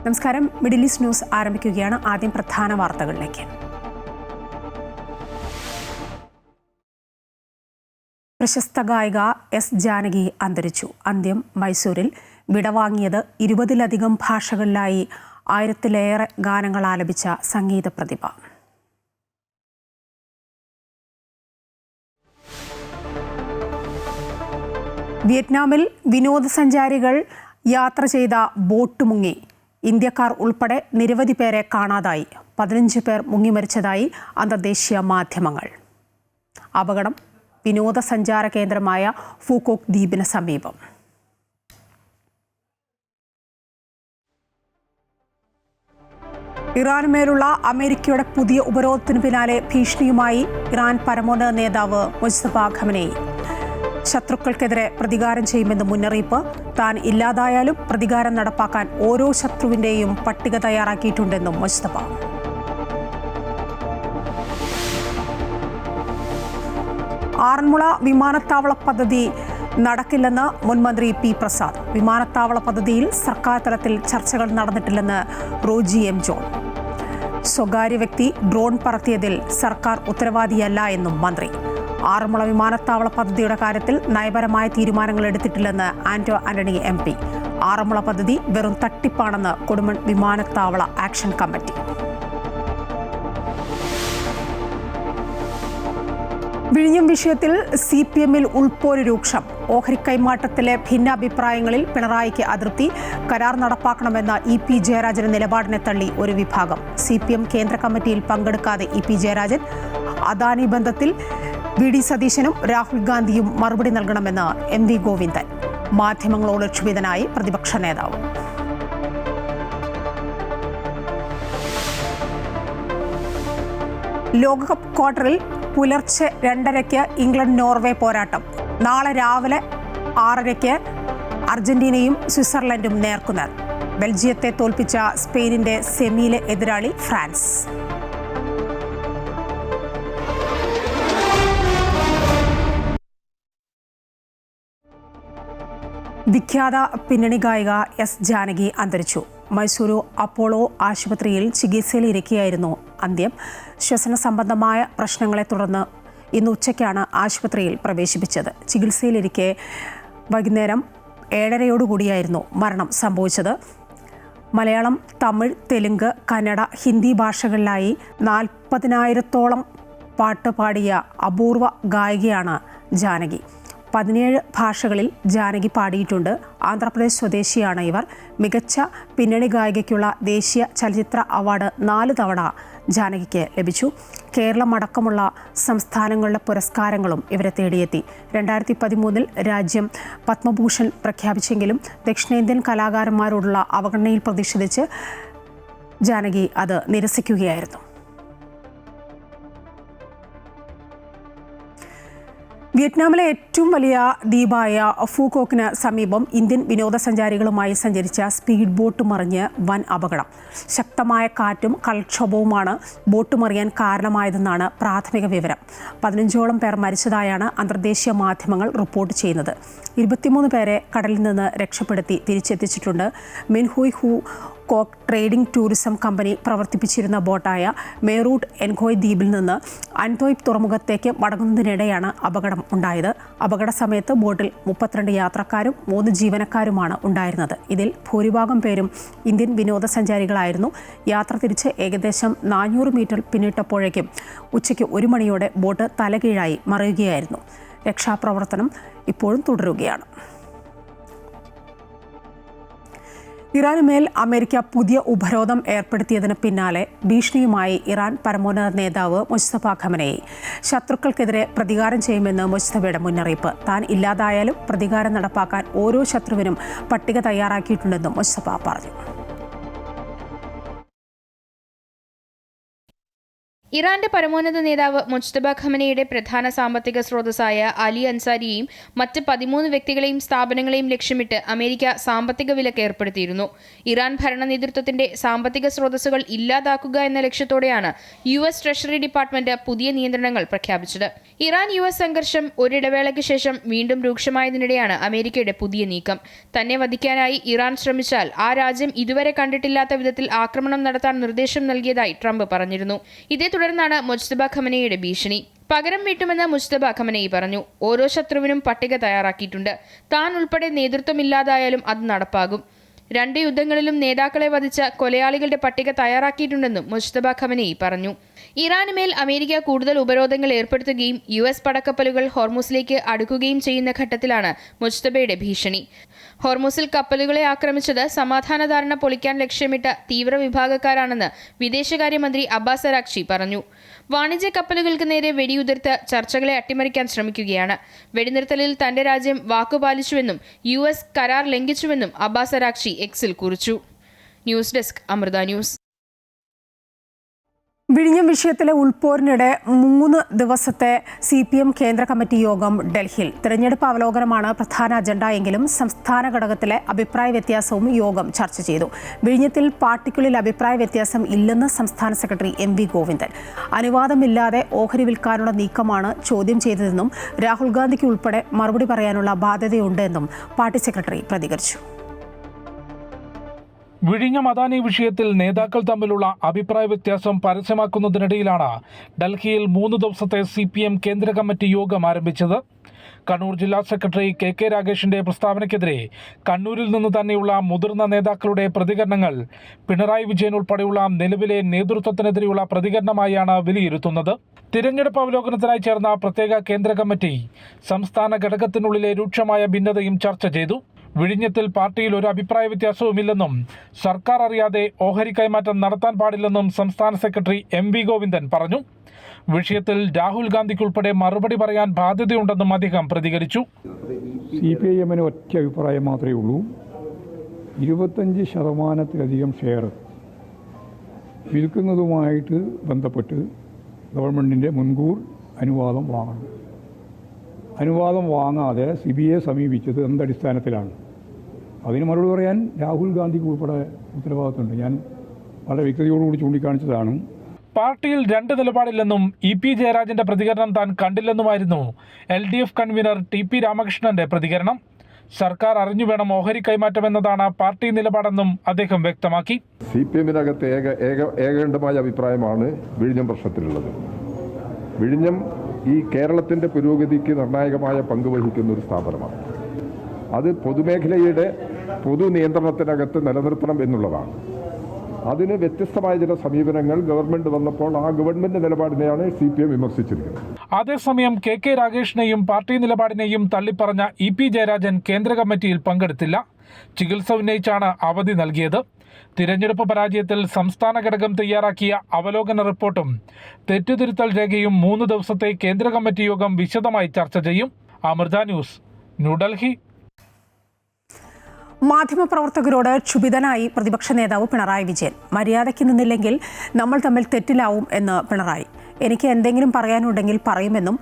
നമസ്കാരം. Middle east news ആരംഭിക്കുകയാണ്. ആദ്യം പ്രധാന വാർത്തകളിലേക്ക്. പ്രശസ്ത ഗായിക എസ് ജാനകി അന്തരിച്ചു. അന്ത്യം മൈസൂരിൽ. വിടവാങ്ങിയത് 20-ലധികം ഭാഷകളിലായി 1000-ലേറെ ഗാനങ്ങൾ ആലപിച്ച സംഗീത പ്രതിഭ. വിയറ്റ്നാമിൽ വിനോദസഞ്ചാരികൾ യാത്ര ചെയ്ത ബോട്ട് മുങ്ങി. ഇന്ത്യക്കാർ ഉൾപ്പെടെ നിരവധി പേരെ കാണാതായി. 15 പേർ മുങ്ങിമരിച്ചതായി അന്തർദേശീയ മാധ്യമങ്ങൾ. അപകടം വിനോദസഞ്ചാര കേന്ദ്രമായ ഫൂക്കോക്ക് ദ്വീപിന് സമീപം. ഇറാനുമേലുള്ള അമേരിക്കയുടെ പുതിയ ഉപരോധത്തിനു പിന്നാലെ ഭീഷണിയുമായി ഇറാൻ പരമോന്നത നേതാവ് മുസ്തഫ ഖമനേയി. ശത്രുക്കൾക്കെതിരെ പ്രതികാരം ചെയ്യുമെന്ന് മുന്നറിയിപ്പ്. താൻ ഇല്ലാതായാലും പ്രതികാരം നടപ്പാക്കാൻ ഓരോ ശത്രുവിന്റെയും പട്ടിക തയ്യാറാക്കിയിട്ടുണ്ടെന്നും മുസ്തഫ. ആറന്മുള വിമാനത്താവള പദ്ധതി നടക്കില്ലെന്ന് മുൻമന്ത്രി പി പ്രസാദ്. വിമാനത്താവള പദ്ധതിയിൽ സർക്കാർ തലത്തിൽ ചർച്ചകൾ നടന്നിട്ടില്ലെന്ന് റോജി എം ജോൺ. സ്വകാര്യ വ്യക്തി ഡ്രോൺ പറത്തിയതിൽ സർക്കാർ ഉത്തരവാദിയല്ല എന്നും മന്ത്രി. ആറന്മുള വിമാനത്താവള പദ്ധതിയുടെ കാര്യത്തിൽ നയപരമായ തീരുമാനങ്ങൾ എടുത്തിട്ടില്ലെന്ന് ആന്റോ ആന്റണി MP. ആറന്മുള പദ്ധതി വെറും തട്ടിപ്പാണെന്ന് കൊടുമൺ വിമാനത്താവള ആക്ഷൻ കമ്മിറ്റി. വിഴിഞ്ഞം വിഷയത്തിൽ CPM-ൽ ഉൾപ്പോര് രൂക്ഷം. ഓഹരി കൈമാറ്റത്തിലെ ഭിന്നാഭിപ്രായങ്ങളിൽ പിണറായിക്ക് അതൃപ്തി. കരാർ നടപ്പാക്കണമെന്ന EP ജയരാജന്റെ നിലപാടിനെ തള്ളി ഒരു വിഭാഗം. CPM കേന്ദ്ര കമ്മിറ്റിയിൽ പങ്കെടുക്കാതെ EP ജയരാജൻ. അദാനി ബന്ധത്തിൽ VD സതീശനും രാഹുൽ ഗാന്ധിയും മറുപടി നൽകണമെന്ന് MV ഗോവിന്ദൻ. മാധ്യമങ്ങളോട് ക്ഷുഭിതനായി പ്രതിപക്ഷ നേതാവ്. ലോകകപ്പ് ക്വാർട്ടറിൽ പുലർച്ചെ 2:30 ഇംഗ്ലണ്ട് നോർവേ പോരാട്ടം. നാളെ രാവിലെ 6:30 അർജന്റീനയും സ്വിറ്റ്സർലൻഡും നേർക്കുനേർ. ബെൽജിയത്തെ തോൽപ്പിച്ച സ്പെയിനിന്റെ സെമിയിലെ എതിരാളി ഫ്രാൻസ്. വിഖ്യാത പിന്നണി ഗായിക എസ് ജാനകി അന്തരിച്ചു. മൈസൂരു അപ്പോളോ ആശുപത്രിയിൽ ചികിത്സയിലിരിക്കെയായിരുന്നു അന്ത്യം. ശ്വസന സംബന്ധമായ പ്രശ്നങ്ങളെ തുടർന്ന് ഇന്ന് ഉച്ചയ്ക്കാണ് ആശുപത്രിയിൽ പ്രവേശിപ്പിച്ചത്. ചികിത്സയിലിരിക്കെ വൈകുന്നേരം 7:30 മരണം സംഭവിച്ചത്. മലയാളം, തമിഴ്, തെലുങ്ക്, കന്നഡ, ഹിന്ദി ഭാഷകളിലായി 40,000-ഓളം പാട്ട് പാടിയ അപൂർവ ഗായികയാണ് ജാനകി. 17 ഭാഷകളിൽ ജാനകി പാടിയിട്ടുണ്ട്. ആന്ധ്രാപ്രദേശ് സ്വദേശിയാണ് ഇവർ. മികച്ച പിന്നണി ഗായികയ്ക്കുള്ള ദേശീയ ചലച്ചിത്ര അവാർഡ് 4 തവണ ജാനകിക്ക് ലഭിച്ചു. കേരളം അടക്കമുള്ള സംസ്ഥാനങ്ങളിലെ പുരസ്കാരങ്ങളും ഇവരെ തേടിയെത്തി. 2013 രാജ്യം പത്മഭൂഷൺ പ്രഖ്യാപിച്ചെങ്കിലും ദക്ഷിണേന്ത്യൻ കലാകാരന്മാരോടുള്ള അവഗണനയിൽ പ്രതിഷേധിച്ച് ജാനകി അത് നിരസിക്കുകയായിരുന്നു. വിയറ്റ്നാമിലെ ഏറ്റവും വലിയ ദ്വീപായ ഫൂക്കോക്കിന് സമീപം ഇന്ത്യൻ വിനോദസഞ്ചാരികളുമായി സഞ്ചരിച്ച സ്പീഡ് ബോട്ട് മറിഞ്ഞ് വൻ അപകടം. ശക്തമായ കാറ്റും കടൽക്ഷോഭവുമാണ് ബോട്ട് മറിയാൻ കാരണമായതെന്നാണ് പ്രാഥമിക വിവരം. 15ഓളം പേർ മരിച്ചതായാണ് അന്തർദേശീയ മാധ്യമങ്ങൾ റിപ്പോർട്ട് ചെയ്യുന്നത്. 23 പേരെ കടലിൽ നിന്ന് രക്ഷപ്പെടുത്തി തിരിച്ചെത്തിച്ചിട്ടുണ്ട്. മിൻഹുയ് ഹു കോക്ക് ട്രേഡിംഗ് ടൂറിസം കമ്പനി പ്രവർത്തിപ്പിച്ചിരുന്ന ബോട്ടായ മേറൂട്ട് എൻഗോയ് ദ്വീപിൽ നിന്ന് അൻതോയ് തുറമുഖത്തേക്ക് മടങ്ങുന്നതിനിടെയാണ് അപകടം ഉണ്ടായത്. അപകട സമയത്ത് ബോട്ടിൽ 32 യാത്രക്കാരും 3 ജീവനക്കാരുമാണ് ഉണ്ടായിരുന്നത്. ഇതിൽ ഭൂരിഭാഗം പേരും ഇന്ത്യൻ വിനോദസഞ്ചാരികളായിരുന്നു. യാത്ര തിരിച്ച് ഏകദേശം 400 മീറ്റർ പിന്നിട്ടപ്പോഴേക്കും ഉച്ചയ്ക്ക് 1 മണിയോടെ ബോട്ട് തലകീഴായി മറിയുകയായിരുന്നു. രക്ഷാപ്രവർത്തനം ഇപ്പോഴും തുടരുകയാണ്. ഇറാനുമേൽ അമേരിക്ക പുതിയ ഉപരോധം ഏർപ്പെടുത്തിയതിന് പിന്നാലെ ഭീഷണിയുമായി ഇറാൻ പരമോന്നത നേതാവ് മുസ്തഫ ഖമനേയി. ശത്രുക്കൾക്കെതിരെ പ്രതികാരം ചെയ്യുമെന്ന് മുസ്തഫയുടെ മുന്നറിയിപ്പ്. താൻ ഇല്ലാതായാലും പ്രതികാരം നടപ്പാക്കാൻ ഓരോ ശത്രുവിനും പട്ടിക തയ്യാറാക്കിയിട്ടുണ്ടെന്നും മുസ്തഫ പറഞ്ഞു. ഇറാന്റെ പരമോന്നത നേതാവ് മുജ്തബ ഖമനയുടെ പ്രധാന സാമ്പത്തിക സ്രോതസ്സായ അലി അൻസാരിയെയും മറ്റ് 13 വ്യക്തികളെയും സ്ഥാപനങ്ങളെയും ലക്ഷ്യമിട്ട് അമേരിക്ക സാമ്പത്തിക വിലക്ക് ഏർപ്പെടുത്തിയിരുന്നു. ഇറാൻ ഭരണ നേതൃത്വത്തിന്റെ സാമ്പത്തിക സ്രോതസ്സുകൾ ഇല്ലാതാക്കുക എന്ന ലക്ഷ്യത്തോടെയാണ് US ട്രഷറി ഡിപ്പാർട്ട്മെന്റ് പുതിയ നിയന്ത്രണങ്ങൾ പ്രഖ്യാപിച്ചത്. ഇറാൻ-US സംഘർഷം ഒരിടവേളയ്ക്ക് ശേഷം വീണ്ടും രൂക്ഷമായതിനിടെയാണ് അമേരിക്കയുടെ പുതിയ നീക്കം. തന്നെ വധിക്കാനായി ഇറാൻ ശ്രമിച്ചാൽ ആ രാജ്യം ഇതുവരെ കണ്ടിട്ടില്ലാത്ത വിധത്തിൽ ആക്രമണം നടത്താൻ നിർദ്ദേശം നൽകിയതായി ട്രംപ് പറഞ്ഞിരുന്നു. ഇതേ തുടർന്നാണ് മുജ്തബ ഖമനയുടെ ഭീഷണി. പകരം വീട്ടുമെന്ന് മുജ്തബ ഖമനയി പറഞ്ഞു. ഓരോ ശത്രുവിനും പട്ടിക തയ്യാറാക്കിയിട്ടുണ്ട്. താൻ ഉൾപ്പെടെ നേതൃത്വമില്ലാതായാലും അത് നടപ്പാകും. 2 യുദ്ധങ്ങളിലും നേതാക്കളെ വധിച്ച കൊലയാളികളുടെ പട്ടിക തയ്യാറാക്കിയിട്ടുണ്ടെന്നും മുജ്തബ ഖമനയി പറഞ്ഞു. ഇറാനുമേൽ അമേരിക്ക കൂടുതൽ ഉപരോധങ്ങൾ ഏർപ്പെടുത്തുകയും US പടക്കപ്പലുകൾ ഹോർമൂസിലേക്ക് അടുക്കുകയും ചെയ്യുന്ന ഘട്ടത്തിലാണ് മുജ്തബയുടെ ഭീഷണി. ഹോർമൂസിൽ കപ്പലുകളെ ആക്രമിച്ചത് സമാധാന ധാരണ പൊളിക്കാൻ ലക്ഷ്യമിട്ട തീവ്രവിഭാഗക്കാരാണെന്ന് വിദേശകാര്യമന്ത്രി അബ്ബാസ് അരാഗ്ചി പറഞ്ഞു. വാണിജ്യ കപ്പലുകൾക്ക് നേരെ വെടിയുതിർത്ത് ചർച്ചകളെ അട്ടിമറിക്കാൻ ശ്രമിക്കുകയാണ്. വെടിനിർത്തലിൽ തന്റെ രാജ്യം വാക്കുപാലിച്ചുവെന്നും US കരാർ ലംഘിച്ചുവെന്നും അബ്ബാസ് അരാഗ്ചി എക്സിൽ കുറിച്ചു. News desk Amrita news. വിഴിഞ്ഞം വിഷയത്തിലെ ഉൾപോരിനിടെ 3 ദിവസത്തെ CPM കേന്ദ്ര കമ്മിറ്റി യോഗം ഡൽഹിയിൽ. തെരഞ്ഞെടുപ്പ് അവലോകനമാണ് പ്രധാന അജണ്ട എങ്കിലും സംസ്ഥാന ഘടകത്തിലെ അഭിപ്രായ വ്യത്യാസവും യോഗം ചർച്ച ചെയ്തു. വിഴിഞ്ഞത്തിൽ പാർട്ടിക്കുള്ളിൽ അഭിപ്രായ വ്യത്യാസം ഇല്ലെന്ന് സംസ്ഥാന സെക്രട്ടറി MV ഗോവിന്ദൻ. അനുവാദമില്ലാതെ ഓഹരി വിൽക്കാനുള്ള നീക്കമാണ് ചോദ്യം ചെയ്തതെന്നും രാഹുൽ ഗാന്ധിക്ക് ഉൾപ്പെടെ മറുപടി പറയാനുള്ള ബാധ്യതയുണ്ടെന്നും പാർട്ടി സെക്രട്ടറി പ്രതികരിച്ചു. വിഴിഞ്ഞം അദാനി വിഷയത്തിൽ നേതാക്കൾ തമ്മിലുള്ള അഭിപ്രായ വ്യത്യാസം പരസ്യമാക്കുന്നതിനിടയിലാണ് ഡൽഹിയിൽ 3 ദിവസത്തെ CPM കേന്ദ്ര കമ്മിറ്റി യോഗം ആരംഭിച്ചത്. കണ്ണൂർ ജില്ലാ സെക്രട്ടറി KK രാഗേഷിന്റെ പ്രസ്താവനയ്ക്കെതിരെ കണ്ണൂരിൽ നിന്ന് തന്നെയുള്ള മുതിർന്ന നേതാക്കളുടെ പ്രതികരണങ്ങൾ പിണറായി വിജയൻ ഉൾപ്പെടെയുള്ള നിലവിലെ നേതൃത്വത്തിനെതിരെയുള്ള പ്രതികരണമായാണ് വിലയിരുത്തുന്നത്. തിരഞ്ഞെടുപ്പ് അവലോകനത്തിനായി ചേർന്ന പ്രത്യേക കേന്ദ്ര കമ്മിറ്റി സംസ്ഥാന ഘടകത്തിനുള്ളിലെ രൂക്ഷമായ ഭിന്നതയും ചർച്ച ചെയ്തു. വിഴിഞ്ഞത്തിൽ പാർട്ടിയിൽ ഒരു അഭിപ്രായ വ്യത്യാസവുമില്ലെന്നും സർക്കാർ അറിയാതെ ഓഹരി കൈമാറ്റം നടത്താൻ പാടില്ലെന്നും സംസ്ഥാന സെക്രട്ടറി MV ഗോവിന്ദൻ പറഞ്ഞു. വിഷയത്തിൽ രാഹുൽ ഗാന്ധിക്കുൾപ്പെടെ മറുപടി പറയാൻ ബാധ്യതയുണ്ടെന്നും അദ്ദേഹം പ്രതികരിച്ചു. CPIM ഒറ്റ അഭിപ്രായം മാത്രമേ ഉള്ളൂ. 25% ഷെയർ വിൽക്കുന്നതുമായിട്ട് ബന്ധപ്പെട്ട് ഗവൺമെൻറ്റിൻ്റെ മുൻകൂർ അനുവാദം വാങ്ങണം. അനുവാദം വാങ്ങാതെ CBIയെ സമീപിച്ചത് എന്തടിസ്ഥാനത്തിലാണ്? അതിന് മറുപടി പറയാൻ രാഹുൽ ഗാന്ധിക്ക് ഉൾപ്പെടെ ഉത്തരവാദിത്തമുണ്ട്. ഞാൻ വളരെ വ്യക്തതയോടുകൂടി ചൂണ്ടിക്കാണിച്ചതാണ്. പാർട്ടിയിൽ 2 നിലപാടില്ലെന്നും EP ജയരാജന്റെ പ്രതികരണം താൻ കണ്ടില്ലെന്നുമായിരുന്നു LDF കൺവീനർ TP രാമകൃഷ്ണന്റെ പ്രതികരണം. സർക്കാർ അറിഞ്ഞു വേണം ഓഹരി കൈമാറ്റമെന്നതാണ് പാർട്ടി നിലപാടെന്നും അദ്ദേഹം വ്യക്തമാക്കി. CPMനകത്ത് ഏകകണ്ഠമായ അഭിപ്രായമാണ് വിഴിഞ്ഞം പ്രശ്നത്തിലുള്ളത്. വിഴിഞ്ഞം ഈ കേരളത്തിൻ്റെ പുരോഗതിക്ക് നിർണായകമായ പങ്ക് വഹിക്കുന്ന ഒരു സ്ഥാപനമാണ്. അത് പൊതുമേഖലയുടെ പൊതു നിയന്ത്രണത്തിനകത്ത് നിലനിർത്തണം എന്നുള്ളതാണ്. അതിന് വ്യത്യസ്തമായ ചില സമീപനങ്ങൾ ഗവൺമെന്റ് വന്നപ്പോൾ ആ ഗവൺമെന്റ് നിലപാടിനെയാണ് CPM വിമർശിച്ചിരിക്കുന്നത്. അതേസമയം KK രാഗേഷിനെയും പാർട്ടി നിലപാടിനെയും തള്ളിപ്പറഞ്ഞ EP ജയരാജൻ കേന്ദ്ര കമ്മിറ്റിയിൽ പങ്കെടുത്തില്ല. ചികിത്സ ഉന്നയിച്ചാണ് അവധി നൽകിയത്. തിരഞ്ഞെടുപ്പ് പരാജയത്തിൽ സംസ്ഥാന ഘടകം തയ്യാറാക്കിയ അവലോകന റിപ്പോർട്ടും തെറ്റുതിരുത്തൽ രേഖയും 3 ദിവസത്തെ കേന്ദ്ര കമ്മിറ്റി യോഗം വിശദമായി ചർച്ച ചെയ്യും. അമൃത ന്യൂസ്, ന്യൂഡൽഹി. മാധ്യമപ്രവർത്തകരോട് ക്ഷുഭിതനായി പ്രതിപക്ഷ നേതാവ് പിണറായി വിജയൻ. മര്യാദയ്ക്ക് നിന്നില്ലെങ്കിൽ നമ്മൾ തമ്മിൽ തെറ്റിലാവും എന്ന് പിണറായി. എനിക്ക് എന്തെങ്കിലും പറയാനുണ്ടെങ്കിൽ പറയുമെന്നും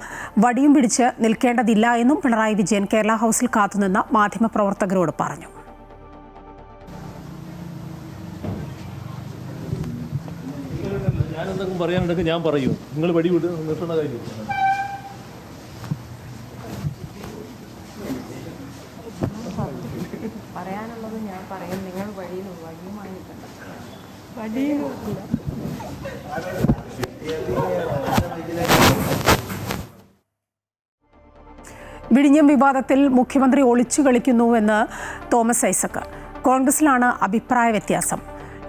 വടിയും പിടിച്ച് നിൽക്കേണ്ടതില്ല എന്നും പിണറായി വിജയൻ കേരള ഹൗസിൽ കാത്തുനിന്ന മാധ്യമപ്രവർത്തകരോട് പറഞ്ഞു. ഞാനെന്തെങ്കിലും പറയാനുണ്ടെങ്കിൽ ഞാൻ പറയൂ. നിങ്ങൾ വടി വിട്ട് നിർത്തേണ്ട കാര്യം. പറയാനുള്ളത് ഞാൻ പറയും. നിങ്ങൾ വടിയുമായി വിഴിഞ്ഞം വിവാദത്തിൽ മുഖ്യമന്ത്രി ഒളിച്ചു കളിക്കുന്നുവെന്ന് തോമസ് ഐസക്. കോൺഗ്രസിലാണ് അഭിപ്രായ വ്യത്യാസം.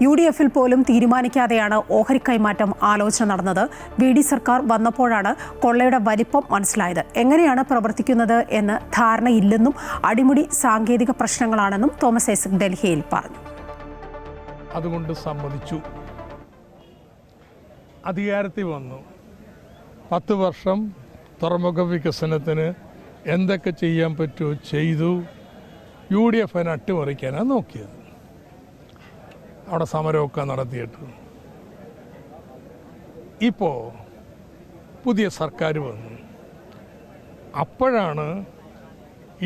UDFിൽ പോലും തീരുമാനിക്കാതെയാണ് ഓഹരി കൈമാറ്റം ആലോചന നടന്നത്. VD സർക്കാർ വന്നപ്പോഴാണ് കൊള്ളയുടെ വലിപ്പം മനസ്സിലായത്. എങ്ങനെയാണ് പ്രവർത്തിക്കുന്നത് എന്ന് ധാരണയില്ലെന്നും അടിമുടി സാങ്കേതിക പ്രശ്നങ്ങളാണെന്നും തോമസ് ഐസക് ഡൽഹിയിൽ പറഞ്ഞു. അതുകൊണ്ട് സമ്മതിച്ചു. അധികാരത്തിൽ വന്നു. 10 വർഷം തുറമുഖ വികസനത്തിന് എന്തൊക്കെ ചെയ്യാൻ പറ്റുമോ ചെയ്തു. UDF അതിനെ അട്ടിമറിക്കാനാണ് നോക്കിയത്. അവിടെ സമരമൊക്കെ നടത്തിയിട്ട് ഇപ്പോൾ പുതിയ സർക്കാർ വന്നു. അപ്പോഴാണ്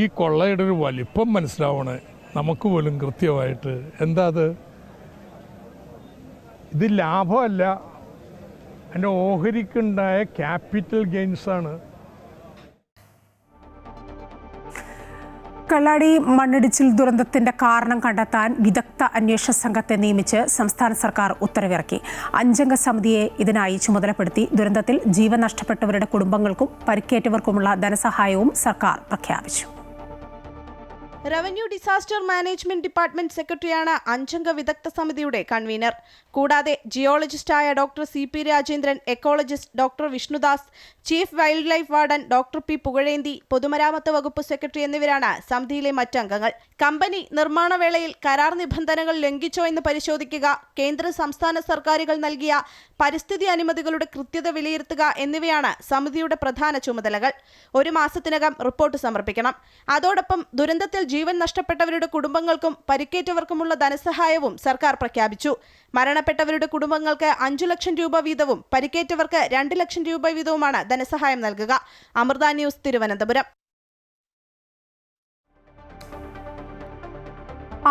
ഈ കൊള്ളയുടെ ഒരു വലിപ്പം മനസ്സിലാവണേ നമുക്ക് പോലും കൃത്യമായിട്ട്. എന്താ അത്? ഇത് ലാഭമല്ല, എൻ്റെ ഓഹരിക്കുണ്ടായ ക്യാപിറ്റൽ ഗെയിൻസാണ്. കള്ളാടി മണ്ണിടിച്ചിൽ ദുരന്തത്തിന്റെ കാരണം കണ്ടെത്താൻ വിദഗ്ധ അന്വേഷണ സംഘത്തെ നിയമിച്ച് സംസ്ഥാന സർക്കാർ ഉത്തരവിറക്കി. 5-അംഗ സമിതിയെ ഇതിനായി ചുമതലപ്പെടുത്തി. ദുരന്തത്തിൽ ജീവൻ നഷ്ടപ്പെട്ടവരുടെ കുടുംബങ്ങൾക്കും പരിക്കേറ്റവർക്കുമുള്ള ധനസഹായവും സർക്കാർ പ്രഖ്യാപിച്ചു. റവന്യൂ ഡിസാസ്റ്റർ മാനേജ്മെന്റ് ഡിപ്പാർട്ട്മെന്റ് സെക്രട്ടറിയാണ് 5-അംഗ വിദഗ്ധ സമിതിയുടെ കൺവീനർ. കൂടാതെ ജിയോളജിസ്റ്റായ doctor CP Rajendran, ecologist doctor Vishnudas, chief wildlife warden doctor P Pugazhenthi, പൊതുമരാമത്ത് വകുപ്പ് സെക്രട്ടറി എന്നിവരാണ് സമിതിയിലെ മറ്റംഗങ്ങൾ. കമ്പനി നിർമ്മാണ വേളയിൽ കരാർ നിബന്ധനകൾ ലംഘിച്ചോ എന്ന് പരിശോധിക്കുക, കേന്ദ്ര സംസ്ഥാന സർക്കാരുകൾ നൽകിയ പരിസ്ഥിതി അനുമതികളുടെ കൃത്യത വിലയിരുത്തുക എന്നിവയാണ് സമിതിയുടെ പ്രധാന ചുമതലകൾ. 1 മാസത്തിനകം റിപ്പോർട്ട് സമർപ്പിക്കണം. അതോടൊപ്പം ദുരന്തത്തിൽ ജീവൻ നഷ്ടപ്പെട്ടവരുടെ കുടുംബങ്ങൾക്കും പരിക്കേറ്റവർക്കുമുള്ള ധനസഹായവും സർക്കാർ പ്രഖ്യാപിച്ചു. മരണപ്പെട്ടവരുടെ കുടുംബങ്ങൾക്ക് 5 ലക്ഷം രൂപ വീതവും പരിക്കേറ്റവർക്ക് 2 ലക്ഷം രൂപ വീതവുമാണ് ധനസഹായം നൽകുക. അമൃത ന്യൂസ്, തിരുവനന്തപുരം.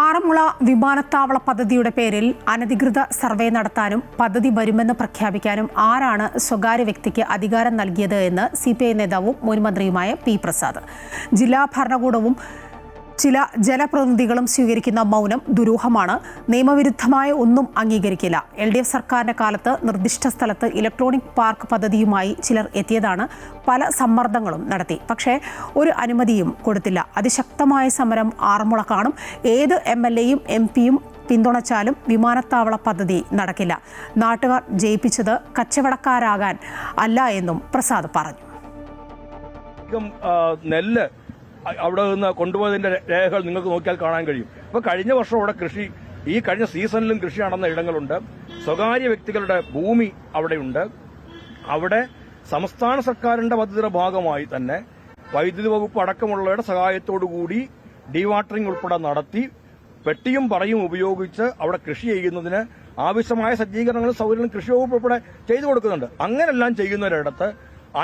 ആറന്മുള വിമാനത്താവള പദ്ധതിയുടെ പേരിൽ അനധികൃത സർവേ നടത്താനും പദ്ധതി വരുമെന്ന് പ്രഖ്യാപിക്കാനും ആരാണ് സ്വകാര്യ വ്യക്തിക്ക് അധികാരം നൽകിയത് എന്ന് CPI നേതാവും മുൻ മന്ത്രിയുമായ P പ്രസാദ്. ജില്ലാ ഭരണകൂടവും ചില ജനപ്രതിനിധികളും സ്വീകരിക്കുന്ന മൗനം ദുരൂഹമാണ്. നിയമവിരുദ്ധമായ ഒന്നും അംഗീകരിക്കില്ല. LDF സർക്കാരിന്റെ കാലത്ത് നിർദ്ദിഷ്ട സ്ഥലത്ത് ഇലക്ട്രോണിക് പാർക്ക് പദ്ധതിയുമായി ചിലർ എത്തിയതാണ്. പല സമ്മർദ്ദങ്ങളും നടത്തി, പക്ഷേ ഒരു അനുമതിയും കൊടുത്തില്ല. അതിശക്തമായ സമരം ആറന്മുള കാണും. ഏത് MLAയും MP-യും പിന്തുണച്ചാലും വിമാനത്താവള പദ്ധതി നടക്കില്ല. നാട്ടുകാർ ജയിപ്പിച്ചത് കച്ചവടക്കാരാകാൻ അല്ല എന്നും പ്രസാദ് പറഞ്ഞു. നെല്ല് അവിടെ നിന്ന് കൊണ്ടുപോയതിന്റെ രേഖകൾ നിങ്ങൾക്ക് നോക്കിയാൽ കാണാൻ കഴിയും. ഇപ്പൊ കഴിഞ്ഞ വർഷം അവിടെ കൃഷി, ഈ കഴിഞ്ഞ സീസണിലും കൃഷി നടന്ന ഇടങ്ങളുണ്ട്. സ്വകാര്യ വ്യക്തികളുടെ ഭൂമി അവിടെയുണ്ട്. അവിടെ സംസ്ഥാന സർക്കാരിന്റെ പദ്ധതിയുടെ ഭാഗമായി തന്നെ വൈദ്യുതി വകുപ്പ് അടക്കമുള്ളവരുടെ സഹായത്തോടുകൂടി ഡീവാട്ടറിംഗ് ഉൾപ്പെടെ നടത്തി പെട്ടിയും പറയും ഉപയോഗിച്ച് അവിടെ കൃഷി ചെയ്യുന്നതിന് ആവശ്യമായ സജ്ജീകരണങ്ങളും സൗകര്യങ്ങളും കൃഷി വകുപ്പ് ഉൾപ്പെടെ ചെയ്തു കൊടുക്കുന്നുണ്ട്. അങ്ങനെല്ലാം ചെയ്യുന്നവരിടത്ത്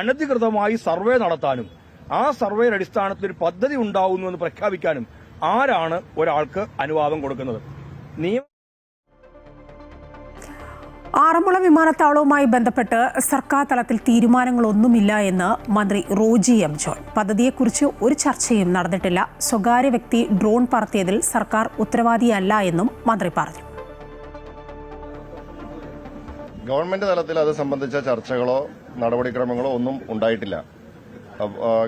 അനധികൃതമായി സർവേ നടത്താനും ആ സർവേയുടെ അടിസ്ഥാനത്തിൽ ഒരു പദ്ധതി ഉണ്ടാവുന്നു എന്ന് പ്രഖ്യാപിക്കാനും ആരാണ് ഒരാൾക്ക് അനുവാദം കൊടുക്കുന്നത്? ആറന്മുള വിമാനത്താവളവുമായി ബന്ധപ്പെട്ട് സർക്കാർ തലത്തിൽ തീരുമാനങ്ങളൊന്നുമില്ല എന്ന് മന്ത്രി റോജി എം ജോൺ. പദ്ധതിയെക്കുറിച്ച് ഒരു ചർച്ചയും നടന്നിട്ടില്ല. സ്വകാര്യ വ്യക്തി ഡ്രോൺ പറത്തിയതിൽ സർക്കാർ ഉത്തരവാദിയല്ല എന്നും മന്ത്രി പറഞ്ഞു. ഗവൺമെന്റ് തലത്തിൽ അത് സംബന്ധിച്ച ചർച്ചകളോ നടപടിക്രമങ്ങളോ ഒന്നും ഉണ്ടായിട്ടില്ല.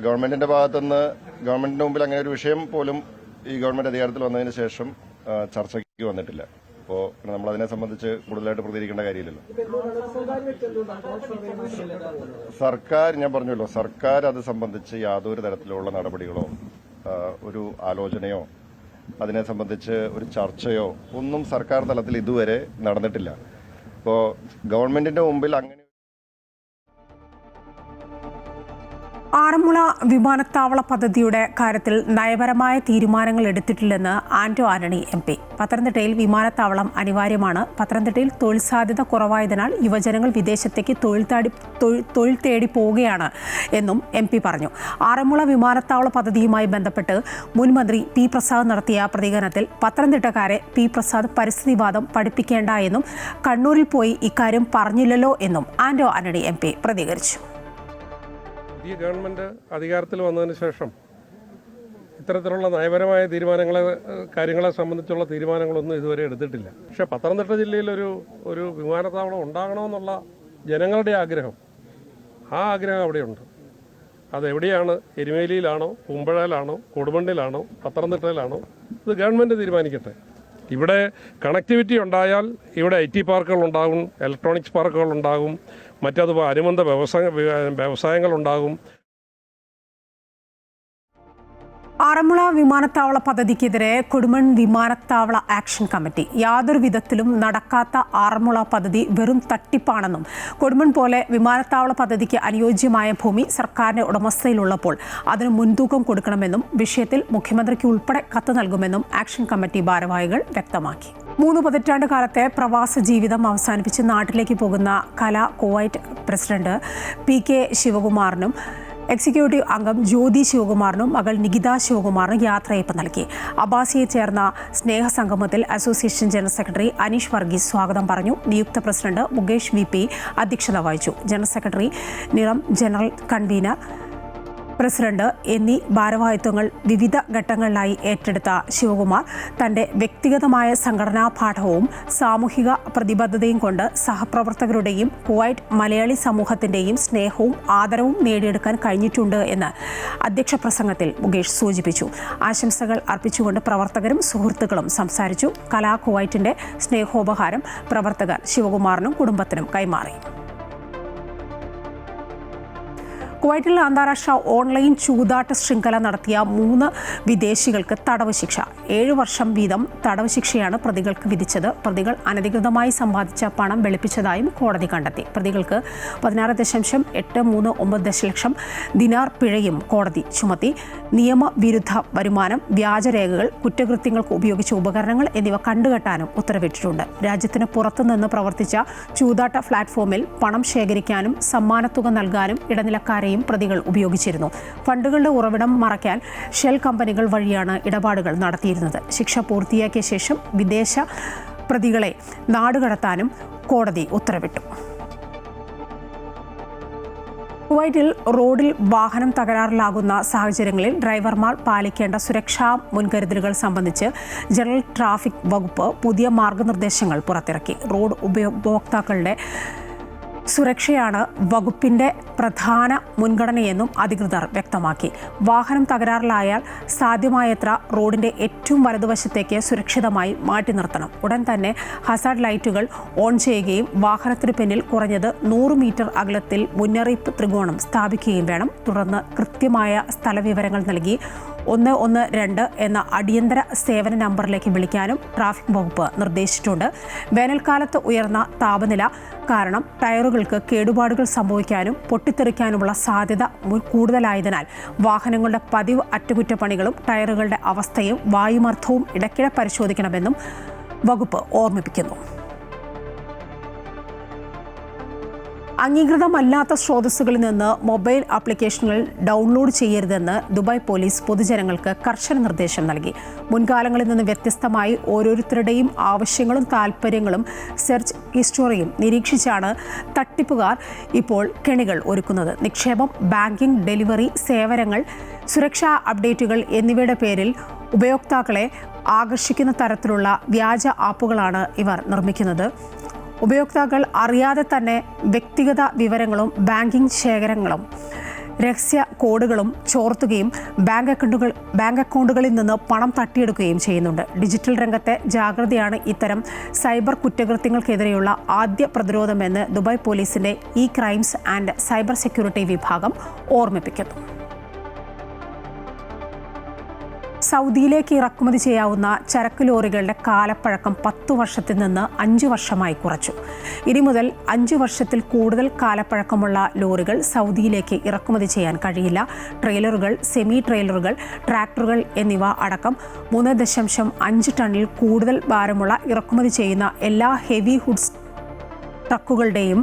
ഗവൺമെന്റിന്റെ ഭാഗത്തുനിന്ന് ഗവൺമെന്റിന്റെ മുമ്പിൽ അങ്ങനെ ഒരു വിഷയം പോലും ഈ ഗവൺമെന്റ് അധികാരത്തിൽ വന്നതിന് ശേഷം ചർച്ചയ്ക്ക് വന്നിട്ടില്ല. അപ്പോൾ നമ്മൾ അതിനെ സംബന്ധിച്ച് കൂടുതലായിട്ട് പ്രതികരിക്കേണ്ട കാര്യമില്ലല്ലോ. സർക്കാർ, ഞാൻ പറഞ്ഞല്ലോ, സർക്കാർ അത് സംബന്ധിച്ച് യാതൊരു തരത്തിലുള്ള നടപടികളോ ഒരു ആലോചനയോ അതിനെ സംബന്ധിച്ച് ഒരു ചർച്ചയോ ഒന്നും സർക്കാർ തലത്തിൽ ഇതുവരെ നടന്നിട്ടില്ല. അപ്പോൾ ഗവൺമെന്റിന്റെ മുമ്പിൽ അങ്ങനെ ആറന്മുള വിമാനത്താവള പദ്ധതിയുടെ കാര്യത്തിൽ നയപരമായ തീരുമാനങ്ങൾ എടുത്തിട്ടില്ലെന്ന് ആന്റോ ആന്റണി MP. പത്തനംതിട്ടയിൽ വിമാനത്താവളം അനിവാര്യമാണ്. പത്തനംതിട്ടയിൽ തൊഴിൽ സാധ്യത കുറവായതിനാൽ യുവജനങ്ങൾ വിദേശത്തേക്ക് തൊഴിൽ തേടി പോവുകയാണ് എന്നും MP പറഞ്ഞു. ആറന്മുള വിമാനത്താവള പദ്ധതിയുമായി ബന്ധപ്പെട്ട് മുൻ മന്ത്രി P പ്രസാദ് നടത്തിയ പ്രതികരണത്തിൽ പത്തനംതിട്ടക്കാരെ P പ്രസാദ് പരിസ്ഥിതിവാദം പഠിപ്പിക്കേണ്ട എന്നും കണ്ണൂരിൽ പോയി ഇക്കാര്യം പറഞ്ഞില്ലല്ലോ എന്നും ആന്റോ ആന്റണി MP പ്രതികരിച്ചു. ഈ ഗവൺമെൻറ് അധികാരത്തിൽ വന്നതിന് ശേഷം ഇത്തരത്തിലുള്ള നയപരമായ കാര്യങ്ങളെ സംബന്ധിച്ചുള്ള തീരുമാനങ്ങളൊന്നും ഇതുവരെ എടുത്തിട്ടില്ല. പക്ഷേ പത്തനംതിട്ട ജില്ലയിൽ ഒരു വിമാനത്താവളം ഉണ്ടാകണമെന്നുള്ള ജനങ്ങളുടെ ആഗ്രഹം, ആ ആഗ്രഹം അവിടെയുണ്ട്. അതെവിടെയാണ്? എരുമേലിയിലാണോ, പൂമ്പഴയിലാണോ, കൊടുമണ്ണിലാണോ, പത്തനംതിട്ടയിലാണോ? ഇത് ഗവൺമെൻറ് തീരുമാനിക്കട്ടെ. ഇവിടെ കണക്ടിവിറ്റി ഉണ്ടായാൽ ഇവിടെ IT പാർക്കുകൾ ഉണ്ടാകും, ഇലക്ട്രോണിക്സ് പാർക്കുകൾ ഉണ്ടാകും, മറ്റതുപോലെ അനുബന്ധ വ്യവസായങ്ങളുണ്ടാകും. ആറന്മുള വിമാനത്താവള പദ്ധതിക്കെതിരെ കൊടുമൺ വിമാനത്താവള ആക്ഷൻ കമ്മിറ്റി. യാതൊരു വിധത്തിലും നടക്കാത്ത ആറന്മുള പദ്ധതി വെറും തട്ടിപ്പാണെന്നും കൊടുമൺ പോലെ വിമാനത്താവള പദ്ധതിക്ക് അനുയോജ്യമായ ഭൂമി സർക്കാരിന്റെ ഉടമസ്ഥയിലുള്ളപ്പോൾ അതിന് മുൻതൂക്കം കൊടുക്കണമെന്നും വിഷയത്തിൽ മുഖ്യമന്ത്രിക്ക് ഉൾപ്പെടെ കത്ത് നൽകുമെന്നും ആക്ഷൻ കമ്മിറ്റി ഭാരവാഹികൾ വ്യക്തമാക്കി. 3 പതിറ്റാണ്ട് കാലത്തെ പ്രവാസ ജീവിതം അവസാനിപ്പിച്ച് നാട്ടിലേക്ക് പോകുന്ന കുവൈറ്റ് പ്രസിഡന്റ് PK ശിവകുമാറിനും എക്സിക്യൂട്ടീവ് അംഗം ജ്യോതി ശിവകുമാറിനും മകൾ നികിത ശിവകുമാറിനും യാത്രയയപ്പ് നൽകി. അബ്ബാസിയിൽ ചേർന്ന സ്നേഹസംഗമത്തിൽ association general secretary Aneesh Varghese സ്വാഗതം പറഞ്ഞു. നിയുക്ത പ്രസിഡന്റ് മുകേഷ് VP അധ്യക്ഷത വഹിച്ചു. ജനറൽ സെക്രട്ടറി നിറം, ജനറൽ കൺവീനർ, പ്രസിഡന്റ് എന്നീ ഭാരവാഹിത്വങ്ങൾ വിവിധ ഘട്ടങ്ങളിലായി ഏറ്റെടുത്ത ശിവകുമാർ തന്റെ വ്യക്തിഗതമായ സംഘടനാ പാഠവും സാമൂഹിക പ്രതിബദ്ധതയും കൊണ്ട് സഹപ്രവർത്തകരുടെയും കുവൈറ്റ് മലയാളി സമൂഹത്തിന്റെയും സ്നേഹവും ആദരവും നേടിയെടുക്കാൻ കഴിഞ്ഞിട്ടുണ്ട് എന്ന് അധ്യക്ഷ പ്രസംഗത്തിൽ മുകേഷ് സൂചിപ്പിച്ചു. ആശംസകൾ അർപ്പിച്ചുകൊണ്ട് പ്രവർത്തകരും സുഹൃത്തുക്കളും സംസാരിച്ചു. കുവൈറ്റിന്റെ സ്നേഹോപഹാരം പ്രവർത്തകർ ശിവകുമാറിനും കുടുംബത്തിനും കൈമാറി. കുവൈറ്റിൽ അന്താരാഷ്ട്ര ഓൺലൈൻ ചൂതാട്ട ശൃംഖല നടത്തിയ 3 വിദേശികൾക്ക് തടവ് ശിക്ഷ. 7 വർഷം വീതം തടവ് ശിക്ഷയാണ് പ്രതികൾക്ക് വിധിച്ചത്. പ്രതികൾ അനധികൃതമായി സമ്പാദിച്ച പണം വെളുപ്പിച്ചതായും കോടതി കണ്ടെത്തി. പ്രതികൾക്ക് 16.839 ദശലക്ഷം ദിനാർ പിഴയും കോടതി ചുമത്തി. നിയമവിരുദ്ധ വരുമാനം, വ്യാജരേഖകൾ, കുറ്റകൃത്യങ്ങൾക്ക് ഉപയോഗിച്ച ഉപകരണങ്ങൾ എന്നിവ കണ്ടുകെട്ടാനും ഉത്തരവിട്ടിട്ടുണ്ട്. രാജ്യത്തിന് പുറത്തുനിന്ന് പ്രവർത്തിച്ച ചൂതാട്ട പ്ലാറ്റ്ഫോമിൽ പണം ശേഖരിക്കാനും സമ്മാനത്തുക നൽകാനും ഇടനിലക്കാരെയും പ്രതികൾ ഉപയോഗിച്ചിരുന്നു. ഫണ്ടുകളുടെ ഉറവിടം മറയ്ക്കാൻ ഷെൽ കമ്പനികൾ വഴിയാണ് ഇടപാടുകൾ നടത്തിയിരുന്നത്. ശിക്ഷ പൂർത്തിയാക്കിയ ശേഷം വിദേശ പ്രതികളെ നാടുകടത്താനും കോടതി ഉത്തരവിട്ടു. കുവൈറ്റിൽ റോഡിൽ വാഹനം തകരാറിലാകുന്ന സാഹചര്യങ്ങളിൽ ഡ്രൈവർമാർ പാലിക്കേണ്ട സുരക്ഷാ മുൻകരുതലുകൾ സംബന്ധിച്ച് ജനറൽ ട്രാഫിക് വകുപ്പ് പുതിയ മാർഗനിർദ്ദേശങ്ങൾ പുറത്തിറക്കി. റോഡ് ഉപഭോക്താക്കളുടെ സുരക്ഷയാണ് വകുപ്പിന്റെ പ്രധാന മുൻഗണനയെന്നും അധികൃതർ വ്യക്തമാക്കി. വാഹനം തകരാറിലായാൽ സാധ്യമായത്ര റോഡിന്റെ ഏറ്റവും വലതുവശത്തേക്ക് സുരക്ഷിതമായി മാറ്റി നിർത്തണം. ഉടൻ തന്നെ ഹസാർഡ് ലൈറ്റുകൾ ഓൺ ചെയ്യുകയും വാഹനത്തിന് പിന്നിൽ കുറഞ്ഞത് 100 മീറ്റർ അകലത്തിൽ മുന്നറിയിപ്പ് ത്രികോണം സ്ഥാപിക്കുകയും വേണം. തുടർന്ന് കൃത്യമായ സ്ഥലവിവരങ്ങൾ നൽകി 112 എന്ന അടിയന്തര സേവന നമ്പറിലേക്ക് വിളിക്കാനും ട്രാഫിക് വകുപ്പ് നിർദ്ദേശിച്ചിട്ടുണ്ട്. വേനൽക്കാലത്ത് ഉയർന്ന താപനില കാരണം ടയറുകൾക്ക് കേടുപാടുകൾ സംഭവിക്കാനും പൊട്ടിത്തെറിക്കാനുമുള്ള സാധ്യത കൂടുതലായതിനാൽ വാഹനങ്ങളുടെ പതിവ് അറ്റകുറ്റപ്പണികളും ടയറുകളുടെ അവസ്ഥയും വായുമർദ്ദവും ഇടയ്ക്കിടെ പരിശോധിക്കണമെന്നും വകുപ്പ് ഓർമ്മിപ്പിക്കുന്നു. അംഗീകൃതമല്ലാത്ത സ്രോതസ്സുകളിൽ നിന്ന് മൊബൈൽ ആപ്ലിക്കേഷനുകൾ ഡൗൺലോഡ് ചെയ്യരുതെന്ന് ദുബായ് പോലീസ് പൊതുജനങ്ങൾക്ക് കർശന നിർദ്ദേശം നൽകി. മുൻകാലങ്ങളിൽ നിന്ന് വ്യത്യസ്തമായി ഓരോരുത്തരുടെയും ആവശ്യങ്ങളും താൽപ്പര്യങ്ങളും സെർച്ച് ഹിസ്റ്ററിയും നിരീക്ഷിച്ചാണ് തട്ടിപ്പുകാർ ഇപ്പോൾ കെണികൾ ഒരുക്കുന്നത്. നിക്ഷേപം, ബാങ്കിംഗ്, ഡെലിവറി സേവനങ്ങൾ, സുരക്ഷാ അപ്ഡേറ്റുകൾ എന്നിവയുടെ പേരിൽ ഉപയോക്താക്കളെ ആകർഷിക്കുന്ന തരത്തിലുള്ള വ്യാജ ആപ്പുകളാണ് ഇവർ നിർമ്മിക്കുന്നത്. ഉപയോക്താക്കൾ അറിയാതെ തന്നെ വ്യക്തിഗത വിവരങ്ങളും ബാങ്കിംഗ് ശേഖരങ്ങളും രഹസ്യ കോഡുകളും ചോർത്തുകയും ബാങ്ക് അക്കൗണ്ടുകളിൽ നിന്ന് പണം തട്ടിയെടുക്കുകയും ചെയ്യുന്നുണ്ട്. ഡിജിറ്റൽ രംഗത്തെ ജാഗ്രതയാണ് ഇത്തരം സൈബർ കുറ്റകൃത്യങ്ങൾക്കെതിരെയുള്ള ആദ്യ പ്രതിരോധമെന്ന് ദുബായ് പോലീസിന്റെ ക്രൈംസ് ആൻഡ് സൈബർ സെക്യൂരിറ്റി വിഭാഗം ഓർമ്മിപ്പിക്കുന്നു. സൗദിയിലേക്ക് ഇറക്കുമതി ചെയ്യാവുന്ന ചരക്ക് ലോറികളുടെ കാലപ്പഴക്കം 10 വർഷത്തിൽ നിന്ന് 5 വർഷമായി കുറച്ചു. ഇനി മുതൽ 5 വർഷത്തിൽ കൂടുതൽ കാലപ്പഴക്കമുള്ള ലോറികൾ സൗദിയിലേക്ക് ഇറക്കുമതി ചെയ്യാൻ കഴിയില്ല. ട്രെയിലറുകൾ, സെമി ട്രെയിലറുകൾ, ട്രാക്ടറുകൾ എന്നിവ അടക്കം 3.5 ടണ്ണിൽ കൂടുതൽ ഭാരമുള്ള ഇറക്കുമതി ചെയ്യുന്ന എല്ലാ ഹെവി ഗുഡ്സ് ട്രക്കുകളുടെയും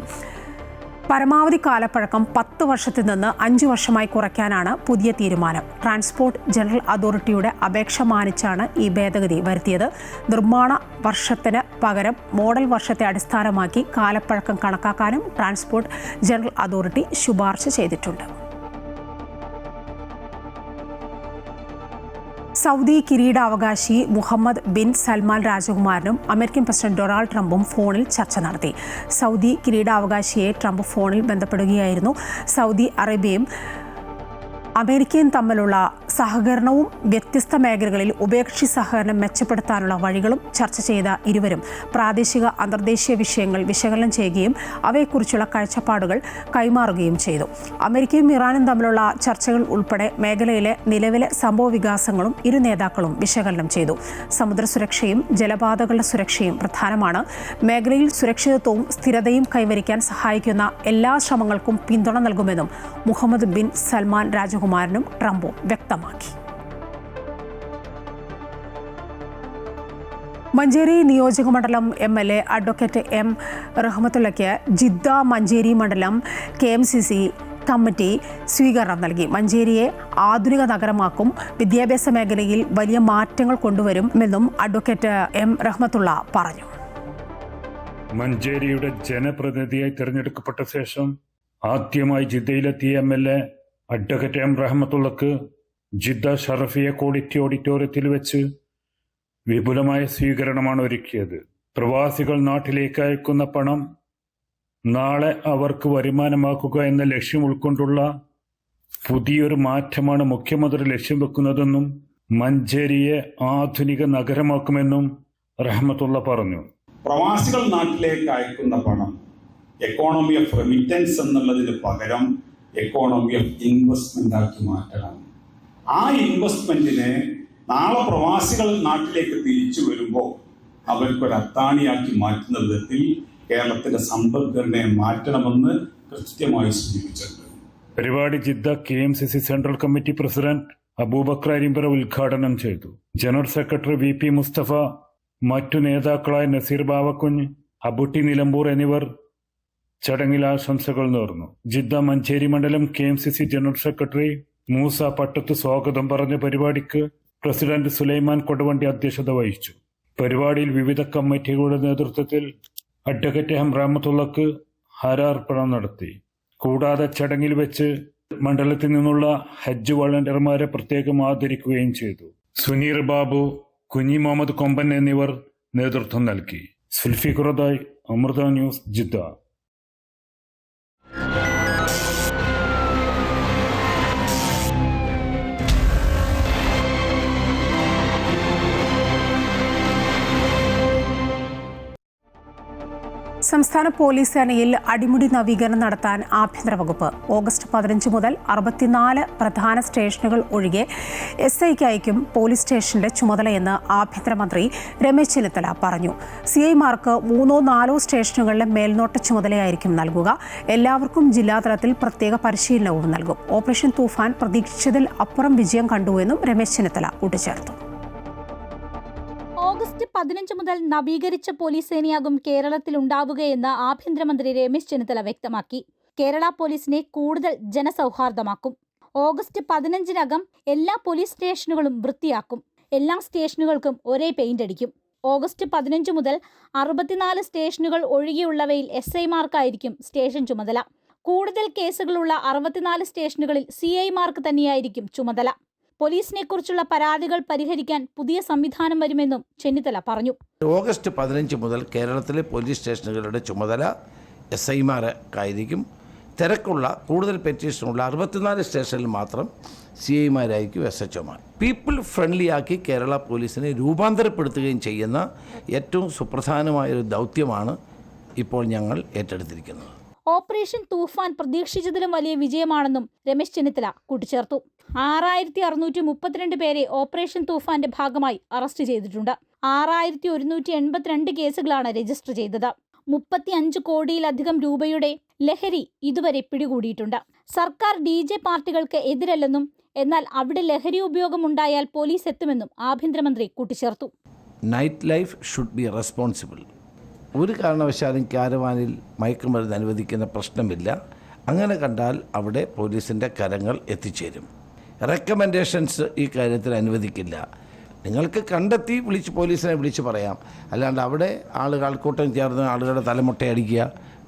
പരമാവധി കാലപ്പഴക്കം 10 വർഷത്തിൽ നിന്ന് 5 വർഷമായി കുറയ്ക്കാനാണ് പുതിയ തീരുമാനം. ട്രാൻസ്പോർട്ട് ജനറൽ അതോറിറ്റിയുടെ അപേക്ഷ മാനിച്ചാണ് ഈ ഭേദഗതി വരുത്തിയത്. നിർമ്മാണ വർഷത്തിന് പകരം മോഡൽ വർഷത്തെ അടിസ്ഥാനമാക്കി കാലപ്പഴക്കം കണക്കാക്കാനും ട്രാൻസ്പോർട്ട് ജനറൽ അതോറിറ്റി ശുപാർശ ചെയ്തിട്ടുണ്ട്. സൗദി കിരീടാവകാശി മുഹമ്മദ് ബിൻ സൽമാൻ രാജകുമാരനും അമേരിക്കൻ പ്രസിഡന്റ് ഡൊണാൾഡ് ട്രംപും ഫോണിൽ ചർച്ച നടത്തി. സൗദി കിരീടാവകാശിയെ ട്രംപ് ഫോണിൽ ബന്ധപ്പെടുകയായിരുന്നു. സൗദി അറേബ്യയും അമേരിക്കയും തമ്മിലുള്ള സഹകരണവും വ്യത്യസ്ത മേഖലകളിൽ ഉഭയകക്ഷി സഹകരണം മെച്ചപ്പെടുത്താനുള്ള വഴികളും ചർച്ച ചെയ്ത ഇരുവരും പ്രാദേശിക അന്തർദേശീയ വിഷയങ്ങൾ വിശകലനം ചെയ്യുകയും അവയെക്കുറിച്ചുള്ള കാഴ്ചപ്പാടുകൾ കൈമാറുകയും ചെയ്തു. അമേരിക്കയും ഇറാനും തമ്മിലുള്ള ചർച്ചകൾ ഉൾപ്പെടെ മേഖലയിലെ നിലവിലെ സംഭവവികാസങ്ങളും ഇരു നേതാക്കളും വിശകലനം ചെയ്തു. സമുദ്ര സുരക്ഷയും ജലപാതകളുടെ സുരക്ഷയും പ്രധാനമാണ്. മേഖലയിൽ സുരക്ഷിതത്വവും സ്ഥിരതയും കൈവരിക്കാൻ സഹായിക്കുന്ന എല്ലാ ശ്രമങ്ങൾക്കും പിന്തുണ നൽകുമെന്നും മുഹമ്മദ് ബിൻ സൽമാൻ രാജകുമാരനും ട്രംപും വ്യക്തമാക്കി. മഞ്ചേരി നിയോജകമണ്ഡലം MLA അഡ്വക്കേറ്റ് M. റഹ്മത്തുള്ളയ്ക്ക് ജിദ്ദ മഞ്ചേരി മണ്ഡലം KMCC കമ്മിറ്റി സ്വീകരണം നൽകി. മഞ്ചേരിയെ ആധുനിക നഗരമാക്കും, വിദ്യാഭ്യാസ മേഖലയിൽ വലിയ മാറ്റങ്ങൾ കൊണ്ടുവരുമെന്നും അഡ്വക്കേറ്റ് M. റഹ്മത്തുള്ള പറഞ്ഞു. മഞ്ചേരിയുടെ ജനപ്രതിനിധിയായി തിരഞ്ഞെടുക്കപ്പെട്ട ശേഷം ആദ്യമായി ജിദ്ദയിലെത്തിയ MLA അഡ്വക്കേറ്റ് M. റഹ്മത്തുള്ളക്ക് ജിദ്ദ ഷറഫിയ ക്വാളിറ്റി ഓഡിറ്റോറിയത്തിൽ വെച്ച് വിപുലമായ സ്വീകരണമാണ് ഒരുക്കിയത്. പ്രവാസികൾ നാട്ടിലേക്ക് അയക്കുന്ന പണം നാളെ അവർക്ക് വരുമാനമാക്കുക എന്ന ലക്ഷ്യം ഉൾക്കൊണ്ടുള്ള പുതിയൊരു മാറ്റമാണ് മുഖ്യമന്ത്രി ലക്ഷ്യം വെക്കുന്നതെന്നും മഞ്ചേരിയെ ആധുനിക നഗരമാക്കുമെന്നും റഹ്മത്തുള്ള പറഞ്ഞു. പ്രവാസികൾ നാട്ടിലേക്ക് അയക്കുന്ന പണം എക്കോണമി ഓഫ് റെമിറ്റൻസ് എന്നുള്ളതിന് പകരം എക്കോണമി ഓഫ് ഇൻവെസ്റ്റ്മെന്റ് ആക്കി മാറ്റണം. ആ ഇൻവെസ്റ്റ്മെന്റിനെ നാളെ പ്രവാസികൾ നാട്ടിലേക്ക് തിരിച്ചു വരുമ്പോൾ അവർക്കൊരു അത്താണിയാക്കി മാറ്റുന്ന വിധത്തിൽ കേരളത്തിലെ സമ്പദ്ഘടനയെ മാറ്റണമെന്ന് കൃത്യമായി സൂചിപ്പിച്ചിട്ടുണ്ട്. പരിപാടി Jeddah KMCC central committee president Abubakar Arimbra ഉദ്ഘാടനം ചെയ്തു. ജനറൽ സെക്രട്ടറി VP മുസ്തഫ, മറ്റു നേതാക്കളായ നസീർ ബാവക്കുഞ്ഞ്, അബുട്ടി നിലമ്പൂർ എന്നിവർ ചടങ്ങിൽ ആശംസകൾ നേർന്നു. ജിദ്ദ മഞ്ചേരി മണ്ഡലം KMCC ജനറൽ സെക്രട്ടറി മൂസ പട്ടത്ത് സ്വാഗതം പറഞ്ഞ പരിപാടിക്ക് പ്രസിഡന്റ് സുലൈമാൻ കൊടുവണ്ടി അധ്യക്ഷത വഹിച്ചു. പരിപാടിയിൽ വിവിധ കമ്മിറ്റികളുടെ നേതൃത്വത്തിൽ അഡ്വക്കേറ്റ് M. റഹ്മത്തുള്ളക്ക് ഹാരാർപ്പണം നടത്തി. കൂടാതെ ചടങ്ങിൽ വെച്ച് മണ്ഡലത്തിൽ നിന്നുള്ള ഹജ്ജ് വളണ്ടിയർമാരെ പ്രത്യേകം ആദരിക്കുകയും ചെയ്തു. സുനീർ ബാബു, കുഞ്ഞി മുഹമ്മദ് കൊമ്പൻ എന്നിവർ നേതൃത്വം നൽകി. സുൽഫിഖുറദായ്, അമൃത ന്യൂസ്, ജിദ്ദ. സംസ്ഥാന പോലീസ് സേനയിൽ അടിമുടി നവീകരണം നടത്താൻ ആഭ്യന്തര വകുപ്പ്. ഓഗസ്റ്റ് 15 മുതൽ 64 പ്രധാന സ്റ്റേഷനുകൾ ഒഴികെ SIക്ക് അയക്കും പോലീസ് സ്റ്റേഷന്റെ ചുമതലയെന്ന് ആഭ്യന്തരമന്ത്രി രമേശ് ചെന്നിത്തല പറഞ്ഞു. CIമാർക്ക് 3-4 സ്റ്റേഷനുകളിലെ മേൽനോട്ട ചുമതലയായിരിക്കും നൽകുക. എല്ലാവർക്കും ജില്ലാതലത്തിൽ പ്രത്യേക പരിശീലനവും നൽകും. ഓപ്പറേഷൻ തൂഫാൻ പ്രതീക്ഷിച്ചതിൽ അപ്പുറം വിജയം കണ്ടുവെന്നും രമേശ് ചെന്നിത്തല കൂട്ടിച്ചേർത്തു. ഓഗസ്റ്റ് 15 മുതൽ നവീകരിച്ച പോലീസ് സേനയാകും കേരളത്തിൽ ഉണ്ടാവുകയെന്ന് ആഭ്യന്തരമന്ത്രി രമേശ് ചെന്നിത്തല വ്യക്തമാക്കി. കേരള പോലീസിനെ കൂടുതൽ ജനസൗഹാർദ്ദമാക്കും. ഓഗസ്റ്റ് 15-നകം എല്ലാ പോലീസ് സ്റ്റേഷനുകളും വൃത്തിയാക്കും. എല്ലാ സ്റ്റേഷനുകൾക്കും ഒരേ പെയിന്റ് അടിക്കും. ഓഗസ്റ്റ് 15 മുതൽ 64 സ്റ്റേഷനുകൾ ഒഴികെയുള്ളവയിൽ SIമാർക്കായിരിക്കും സ്റ്റേഷൻ ചുമതല. കൂടുതൽ കേസുകളുള്ള 64 സ്റ്റേഷനുകളിൽ CIമാർക്ക് തന്നെയായിരിക്കും ചുമതല. പോലീസിനെക്കുറിച്ചുള്ള പരാതികൾ പരിഹരിക്കാൻ പുതിയ സംവിധാനം വരുമെന്നും ചെന്നിത്തല പറഞ്ഞു. ഓഗസ്റ്റ് 15 മുതൽ കേരളത്തിലെ പോലീസ് സ്റ്റേഷനുകളുടെ ചുമതല SIമാർക്കായിരിക്കും. തിരക്കുള്ള കൂടുതൽ പെറ്റീഷനുള്ള 64 സ്റ്റേഷനിൽ മാത്രം CIമാരായിരിക്കും SHOമാർ. പീപ്പിൾ ഫ്രണ്ട്ലി ആക്കി കേരള പോലീസിനെ രൂപാന്തരപ്പെടുത്തുകയും ചെയ്യുന്ന ഏറ്റവും സുപ്രധാനമായൊരു ദൗത്യമാണ് ഇപ്പോൾ ഞങ്ങൾ ഏറ്റെടുത്തിരിക്കുന്നത്. ഓപ്പറേഷൻ തൂഫാൻ പ്രതീക്ഷിച്ചതിലും വലിയ വിജയമാണെന്നും രമേശ് ചെന്നിത്തല കൂട്ടിച്ചേർത്തു. 6632 പേരെ ഓപ്പറേഷൻ തൂഫാന്റെ ഭാഗമായി അറസ്റ്റ് ചെയ്തിട്ടുണ്ട്. 6182 കേസുകളാണ് രജിസ്റ്റർ ചെയ്തത്. 35 കോടിയിലധികം രൂപയുടെ ലഹരി ഇതുവരെ പിടികൂടിയിട്ടുണ്ട്. സർക്കാർ DJ പാർട്ടികൾക്ക് എതിരല്ലെന്നും എന്നാൽ അവിടെ ലഹരി ഉപയോഗം ഉണ്ടായാൽ പോലീസ് എത്തുമെന്നും ആഭ്യന്തരമന്ത്രി കൂട്ടിച്ചേർത്തു. Night life should be responsible. ഒരു കാരണവശാലും ക്യാരവാനിൽ മയക്കുമരുന്ന് അനുവദിക്കുന്ന പ്രശ്നമില്ല. അങ്ങനെ കണ്ടാൽ അവിടെ പോലീസിൻ്റെ കരങ്ങൾ എത്തിച്ചേരും. റെക്കമെൻഡേഷൻസ് ഈ കാര്യത്തിൽ അനുവദിക്കില്ല. നിങ്ങൾക്ക് കണ്ടെത്തി പോലീസിനെ വിളിച്ച് പറയാം. അല്ലാണ്ട് അവിടെ ആൾക്കൂട്ടം ചേർന്ന് ആളുകളുടെ തലമുട്ടയടിക്കുക,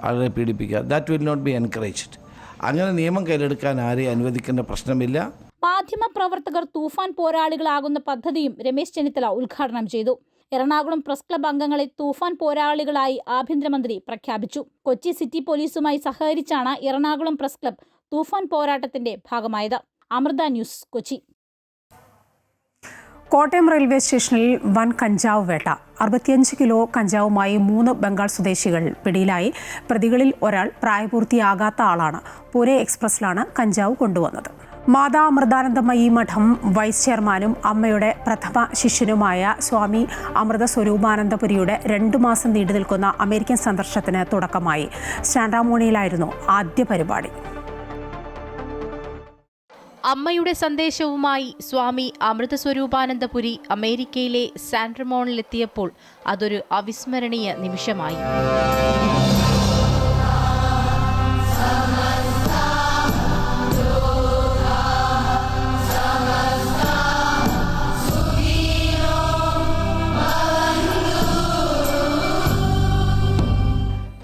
ആളുകളെ പീഡിപ്പിക്കുക, that will not be encouraged. അങ്ങനെ നിയമം കയ്യിലെടുക്കാൻ ആരെയും അനുവദിക്കുന്ന പ്രശ്നമില്ല. മാധ്യമപ്രവർത്തകർ തൂഫാൻ പോരാളികളാകുന്ന പദ്ധതിയും രമേശ് ചെന്നിത്തല ഉദ്ഘാടനം ചെയ്തു. എറണാകുളം പ്രസ് ക്ലബ് അംഗങ്ങളെ തൂഫാൻ പോരാളികളായി ആഭ്യന്തരമന്ത്രി പ്രഖ്യാപിച്ചു. കൊച്ചി സിറ്റി പോലീസുമായി സഹകരിച്ചാണ് എറണാകുളം പ്രസ് ക്ലബ് തൂഫാൻ പോരാട്ടത്തിന്റെ ഭാഗമായത്. അമൃത ന്യൂസ്, കൊച്ചി. കോട്ടയം റെയിൽവേ സ്റ്റേഷനിൽ വൻ കഞ്ചാവ് വേട്ട. 65 കിലോ കഞ്ചാവുമായി 3 ബംഗാൾ സ്വദേശികൾ പിടിയിലായി. പ്രതികളിൽ ഒരാൾ പ്രായപൂർത്തിയാകാത്ത ആളാണ്. പൂനെ എക്സ്പ്രസിലാണ് കഞ്ചാവ് കൊണ്ടുവന്നത്. മാതാ അമൃതാനന്ദമയി മഠം വൈസ് ചെയർമാനും അമ്മയുടെ പ്രഥമ ശിഷ്യനുമായ സ്വാമി അമൃത സ്വരൂപാനന്ദപുരിയുടെ 2 മാസം നീണ്ടു നിൽക്കുന്ന അമേരിക്കൻ സന്ദർശനത്തിന് തുടക്കമായി. സാന്റാമോണിയിലായിരുന്നു ആദ്യ പരിപാടി. അമ്മയുടെ സന്ദേശവുമായി സ്വാമി അമൃതസ്വരൂപാനന്ദപുരി അമേരിക്കയിലെ സാൻ റമോണിലെത്തിയപ്പോൾ അതൊരു അവിസ്മരണീയ നിമിഷമായി.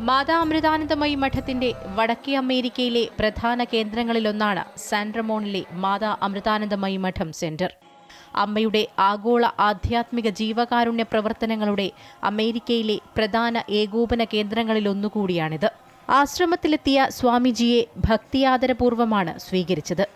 മാതാ അമൃതാനന്ദമയി മഠത്തിന്റെ വടക്കേ അമേരിക്കയിലെ പ്രധാന കേന്ദ്രങ്ങളിലൊന്നാണ് സാൻ റമോണിലെ മാതാ അമൃതാനന്ദമയി മഠം സെന്റർ. അമ്മയുടെ ആഗോള ആധ്യാത്മിക ജീവകാരുണ്യ പ്രവർത്തനങ്ങളുടെ അമേരിക്കയിലെ പ്രധാന ഏകോപന കേന്ദ്രങ്ങളിലൊന്നുകൂടിയാണിത്. ആശ്രമത്തിലെത്തിയ സ്വാമിജിയെ ഭക്തിയാദരപൂർവ്വമാണ് സ്വീകരിച്ചത്.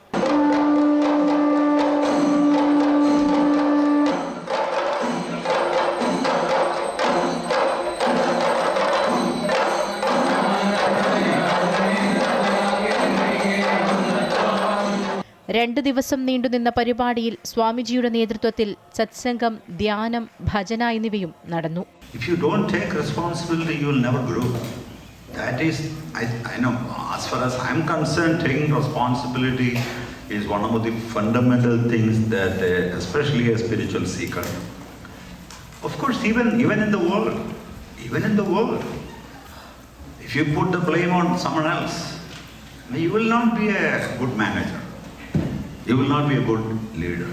രണ്ടു ദിവസം നീണ്ടുനിന്ന പരിപാടിയിൽ സ്വാമിജിയുടെ നേതൃത്വത്തിൽ സത്സംഗം, ധ്യാനം, ഭജന എന്നിവയും നടന്നു. If you don't take responsibility, you will never grow. That is, I know, as far as I'm concerned, taking responsibility is one of the fundamental things that, especially a spiritual seeker. Of course, even in the world, if you put the blame on someone else, you will not be a good manager. You will not be a good leader.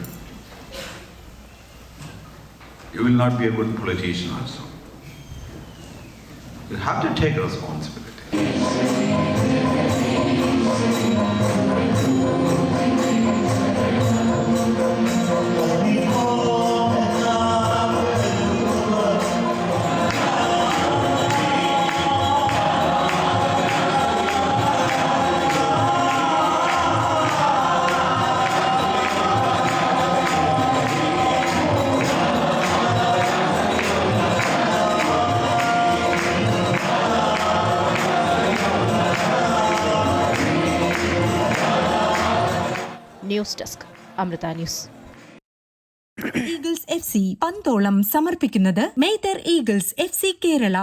You will not be a good politician also. You have to take responsibility. News desk, Amrita news. Eagles FC പന്തോളം സമർപ്പിക്കുന്നത് മെയ്തർ Eagles FC Kerala.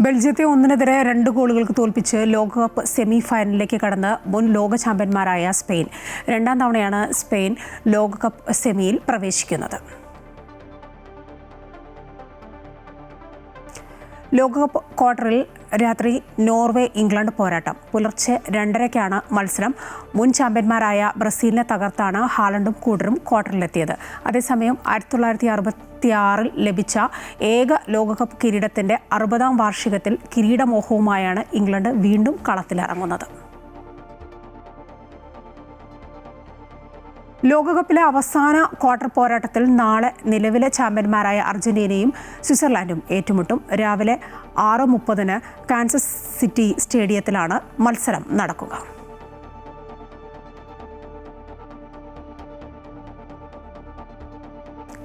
ബെൽജിയത്തെ 1-2 ഗോളുകൾക്ക് തോൽപ്പിച്ച് ലോകകപ്പ് semi ഫൈനലിലേക്ക് കടന്ന് മുൻ ലോക ചാമ്പ്യന്മാരായ സ്പെയിൻ. 2ാം തവണയാണ് സ്പെയിൻ ലോകകപ്പ് സെമിയിൽ പ്രവേശിക്കുന്നത്. ലോകകപ്പ് ക്വാർട്ടറിൽ രാത്രി നോർവേ ഇംഗ്ലണ്ട് പോരാട്ടം. പുലർച്ചെ 2:30-ക്കാണ് മത്സരം. മുൻ ചാമ്പ്യന്മാരായ ബ്രസീലിനെ തകർത്താണ് ഹാലണ്ടും കൂട്ടരും ക്വാർട്ടറിലെത്തിയത്. അതേസമയം 1966 ലഭിച്ച ഏക ലോകകപ്പ് കിരീടത്തിൻ്റെ 60ാം വാർഷികത്തിൽ കിരീടമോഹവുമായാണ് ഇംഗ്ലണ്ട് വീണ്ടും കളത്തിലിറങ്ങുന്നത്. ലോകകപ്പിലെ അവസാന ക്വാർട്ടർ പോരാട്ടത്തിൽ നാളെ നിലവിലെ ചാമ്പ്യന്മാരായ അർജന്റീനയും സ്വിറ്റ്സർലാൻഡും ഏറ്റുമുട്ടും. രാവിലെ 6:30-ന് കാൻസസ് സിറ്റി സ്റ്റേഡിയത്തിലാണ് മത്സരം നടക്കുക.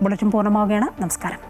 ബുള്ളറ്റിൻ പൂർണ്ണമാവുകയാണ്. നമസ്കാരം.